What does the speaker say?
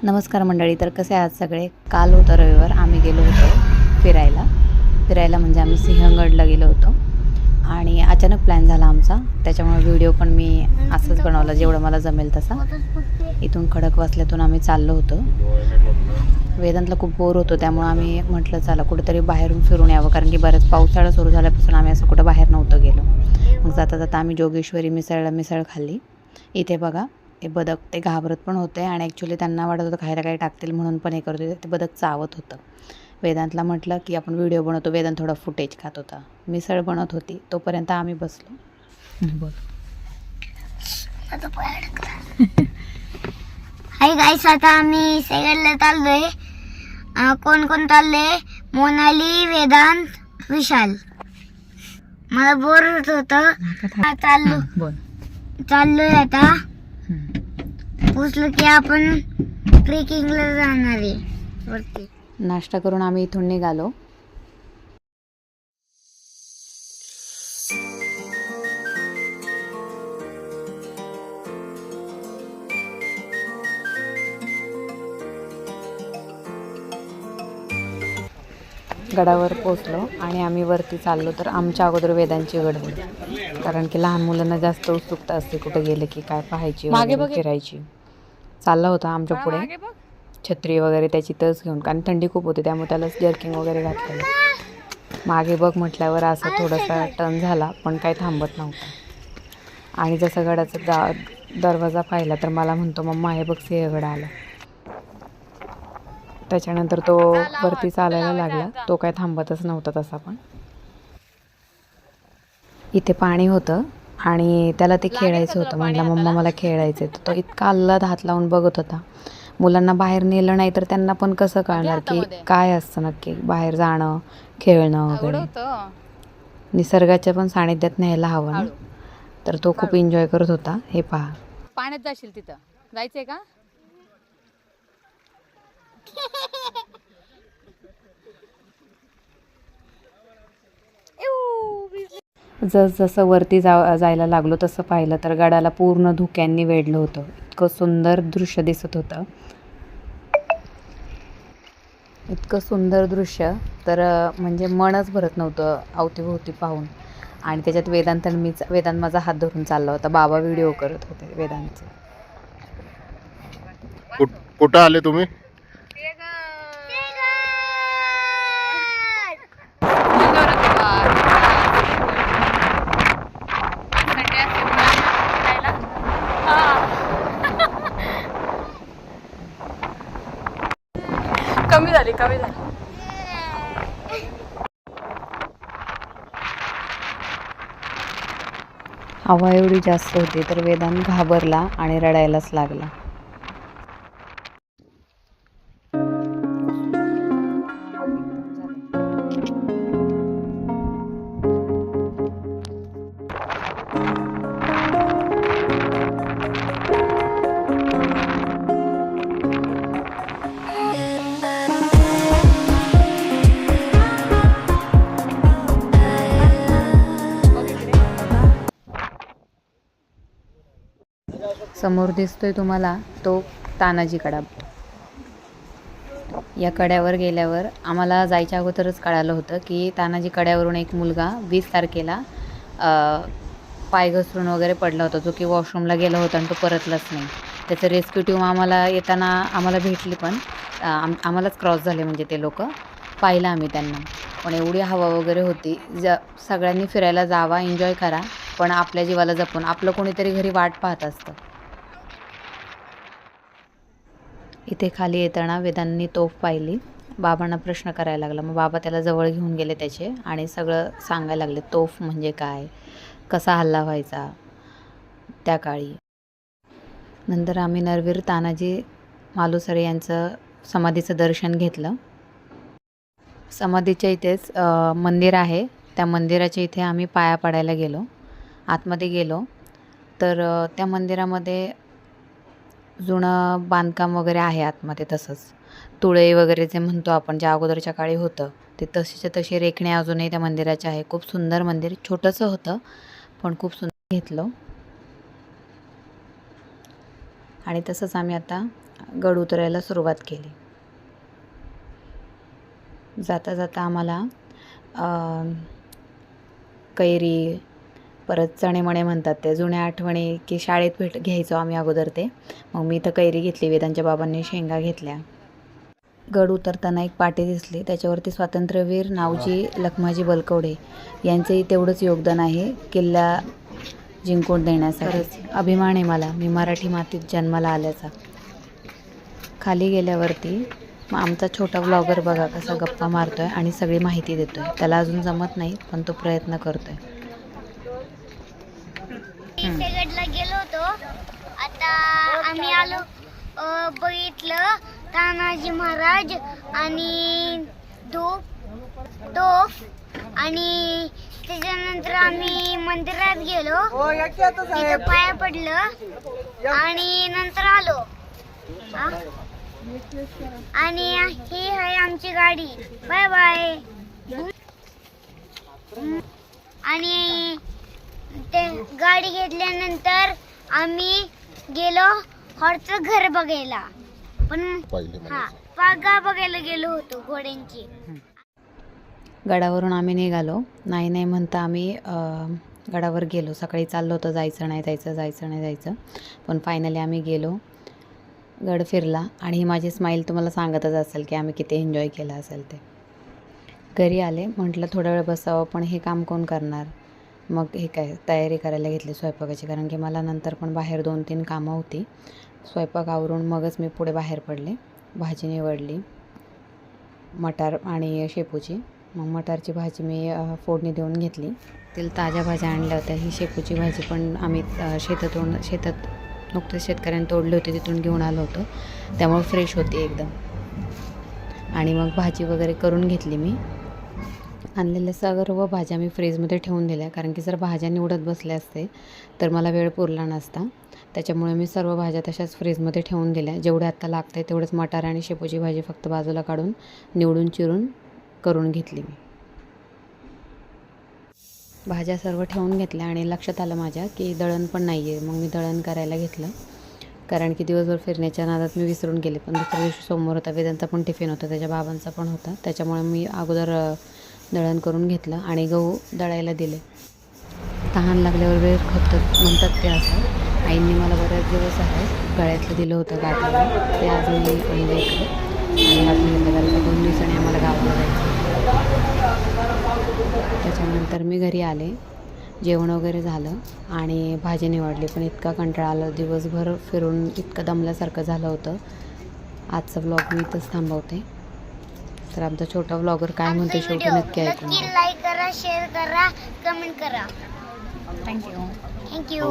नमस्कार मंडळी. तर कसे आहात सगळे? काल होतं रविवार, आम्ही गेलो होतो फिरायला म्हणजे आम्ही सिंहगडला गेलो होतो आणि अचानक प्लॅन झाला आमचा. त्याच्यामुळे व्हिडिओ पण मी असंच बनवला जेवढं मला जमेल तसा. इथून खडकवासल्यातून आम्ही चाललो होतो. वेदांतला खूप बोर होतो, त्यामुळे आम्ही म्हटलं चला कुठेतरी बाहेरून फिरून यावं, कारण की बरंच पावसाळा सुरू झाल्यापासून आम्ही असं कुठं बाहेर नव्हतं गेलो. मग जाता जाता आम्ही जोगेश्वरी मिसळ खाल्ली. इथे बघा, ते बदक ते घाबरत पण होते आणि ॲक्च्युली त्यांना वाटत होतं खायला काही टाकतील म्हणून पण हे करत होते. ते बदक चावत होतं. वेदांतला म्हटलं की आपण व्हिडिओ बनवतो. वेदांत थोडा फुटेज खात होता. मिसळ बनत होती तोपर्यंत आम्ही बसलो. बोल. हाय गाईस, आता आम्ही सेगडला चाललोय. कोण कोण चाललोय? मोनाली, वेदांत, विशाल. मला बोर होत होतं. चाललोय आता. पोचलो की आपण ट्रेकिंगला जाणार आहे वरती. नाश्ता करून आम्ही इथून निघालो. गडावर पोचलो आणि आम्ही वरती चाललो. तर आमच्या अगोदर वेदांची गडबड, कारण की लहान मुलांना जास्त उत्सुकता असते कुठे गेले की काय पाहायची वगैरे, फिरायची. चालला होता आमच्या पुढे छत्री वगैरे त्याची तस घेऊन, कारण थंडी खूप होती त्यामुळे त्याला जर्किंग वगैरे घातलेलं. मागे बघ म्हटल्यावर असा थोडासा टर्न झाला, पण काही थांबत नव्हता. आणि जसं गडाचा दरवाजा पाहिला तर मला म्हणतो मम्मा हे बघ सिंहगड आला. त्याच्यानंतर तो वरती चालायला लागला. तो काय थांबतच नव्हता तसा. पण इथे पाणी होतं आणि त्याला ते खेळायचं होतं. म्हटलं मम्मा मला खेळायचं आहे. तो इतका आल्हाद हात लावून बघत होता. मुलांना बाहेर नेलं नाही तर त्यांना पण कसं कळणार की काय असतं नक्की बाहेर जाणं, खेळणं वगैरे. निसर्गाच्या पण सानिध्यात न्यायला हवं ना. तर तो खूप एन्जॉय करत होता. हे पहा, पाण्यात जाशील तिथं जायचंय का? जसं वरती जायला लागलो तसं पाहिलं तर गडाला पूर्ण धुक्यांनी वेढलं होतं. इतकं सुंदर दृश्य दिसत होतं, इतकं सुंदर दृश्य तर म्हणजे मनच भरत नव्हतं अवतीभोवती पाहून. आणि त्याच्यात वेदांत माझा हात धरून चालला होता. बाबा व्हिडिओ करत होते वेदांतचे. कुठं आले तुम्ही? कमी झाली. हवा एवढी जास्त होती तर वेदांत घाबरला आणि रडायलाच लागला. समोर दिसतोय तुम्हाला तो तानाजी कडा. या कड्यावर गेल्यावर आम्हाला जायच्या अगोदरच कळालं होतं की तानाजी कड्यावरून एक मुलगा 20 तारखेला पाय घसरून वगैरे पडला होता, जो की वॉशरूमला गेला होता आणि तो परतलाच नाही. त्याचं रेस्क्यू टीम आम्हाला येताना आम्हाला भेटली, पण आम्हालाच क्रॉस झाले म्हणजे ते लोक. पाहिलं आम्ही त्यांना. पण एवढी हवा वगैरे होती. सगळ्यांनी फिरायला जावा, एन्जॉय करा, पण आपल्या जीवाला जपून. आपलं कोणीतरी घरी वाट पाहत असतं. इथे खाली येताना वेदांनी तोफ पाहिली. बाबांना प्रश्न करायला लागला. मग बाबा त्याला जवळ घेऊन गेले त्याचे आणि सगळं सांगायला लागले. तोफ म्हणजे काय, कसा हल्ला व्हायचा त्या काळी. नंतर आम्ही नरवीर तानाजी मालुसरे यांचं समाधीचं दर्शन घेतलं. समाधीच्या इथेच मंदिर आहे. त्या मंदिराच्या इथे आम्ही पाया पडायला गेलो. आतमध्ये गेलो तर त्या मंदिरामध्ये जुनं बांधकाम वगैरे आहे आतमध्ये. तसंच तुळे वगैरे जे म्हणतो आपण, ज्या अगोदरच्या काळी होतं ते तसेच्या तसे रेखणे अजूनही त्या मंदिराचे आहे. खूप सुंदर मंदिर, छोटंसं होतं पण खूप सुंदर घेतलं. आणि तसंच आम्ही आता गड उतरायला सुरुवात केली. जाता जाता आम्हाला कैरी, परत चणेमणे म्हणतात ते जुन्या आठवणी की शाळेत घ्यायचो आम्ही अगोदर ते. मग मी तर कैरी घेतली, वेदांच्या बाबांनी शेंगा घेतल्या. गड उतरताना एक पाटी दिसली, त्याच्यावरती स्वातंत्र्यवीर नावजी लखमाजी बलकवडे यांचंही तेवढंच योगदान आहे किल्ला जिंकून देण्यासाठी. अभिमान आहे मला, मी मराठी मातीत जन्माला आल्याचा. खाली गेल्यावरती मग आमचा छोटा व्लॉगर बघा कसा गप्पा मारतोय आणि सगळी माहिती देतोय. त्याला अजून जमत नाही पण तो प्रयत्न करतोय. सिंहगडला गेलो होतो. आता आम्ही आलो, बघितलं तानाजी महाराज आणि तोफ आणि त्याच्यानंतर आम्ही मंदिरात गेलो, तिथे पाया पडलं आणि नंतर आलो. आणि ही आहे आमची गाडी. Bye bye. आणि ते गाडी घेतल्यानंतर आम्ही गेलो हॉर्सचं घर बघायला. पण पागा बघायला गेलो होतो घोड्यांची. गडावरून आम्ही निघालो. नाही म्हणता आम्ही गडावर गेलो. सकाळी चाललो होतं जायचं नाही जायचं, पण फायनली आम्ही गेलो. गड फिरला आणि ही माझी स्माईल तुम्हाला सांगतच असेल की आम्ही किती एन्जॉय केलं असेल ते. घरी आले, म्हटलं थोडा वेळ बसावं, पण हे काम कोण करणार. मग हे काय तयारी करायला घेतली स्वयंपाकाची, कारण की मला नंतर पण बाहेर 2-3 कामं होती. स्वयंपाक आवरून मगच मी पुढे बाहेर पडले. भाजी निवडली, मटार आणि शेपूची. मग मटारची भाजी मी फोडणी देऊन घेतली. ताज्या भाज्या आणल्या होत्या. ही शेपूची भाजी पण आम्ही शेतात नुकतेच शेतकऱ्यांनी तोडली होती, तिथून घेऊन आलो होतो, त्यामुळे फ्रेश होती एकदम. आणि मग भाजी वगैरे करून घेतली. मी आणलेल्या सर्व भाज्या मी फ्रीजमध्ये ठेवून दिल्या, कारण की जर भाज्या निवडत बसले असते तर मला वेळ पुरला नसता. त्याच्यामुळे मी सर्व भाज्या तशाच फ्रीजमध्ये ठेवून दिल्या. जेवढे आत्ता लागते तेवढंच मटार आणि शेपूची भाजी फक्त बाजूला काढून निवडून चिरून करून घेतली. मी भाज्या सर्व ठेवून घेतल्या आणि लक्षात आलं माझ्या की दळण पण नाही आहे. मग मी दळण करायला घेतलं, कारण की दिवसभर फिरण्याच्या नादात मी विसरून गेले. पण दुसऱ्या दिवशी सोमवार होता, वेदांचा पण टिफिन होता, त्याच्या बाबांचा पण होता. त्याच्यामुळे मी अगोदर दळण करून घेतलं आणि गहू दळायला दिले. तहान लागल्यावर वेळ खपतात म्हणतात ते असं. आईंनी मला बऱ्याच दिवस गळ्यातलं दिलं होतं गाठीला, ते आज मी आणलं इकडे आणि घालून घेतलं, कारण 2 दिवसांनी आम्हाला गावाला जायचं. त्याच्यानंतर मी घरी आले, जेवण वगैरे झालं आणि भाजी निवडली. पण इतका कंटाळा आला, दिवसभर फिरून इतकं दमल्यासारखं झालं होतं. आजचा व्लॉग मी इथंच थांबवते. तर आमचा छोटा व्लॉगर काय म्हणतो शेवटी नक्की ऐकून. लाईक करा, शेअर करा, कमेंट करा. थँक्यू.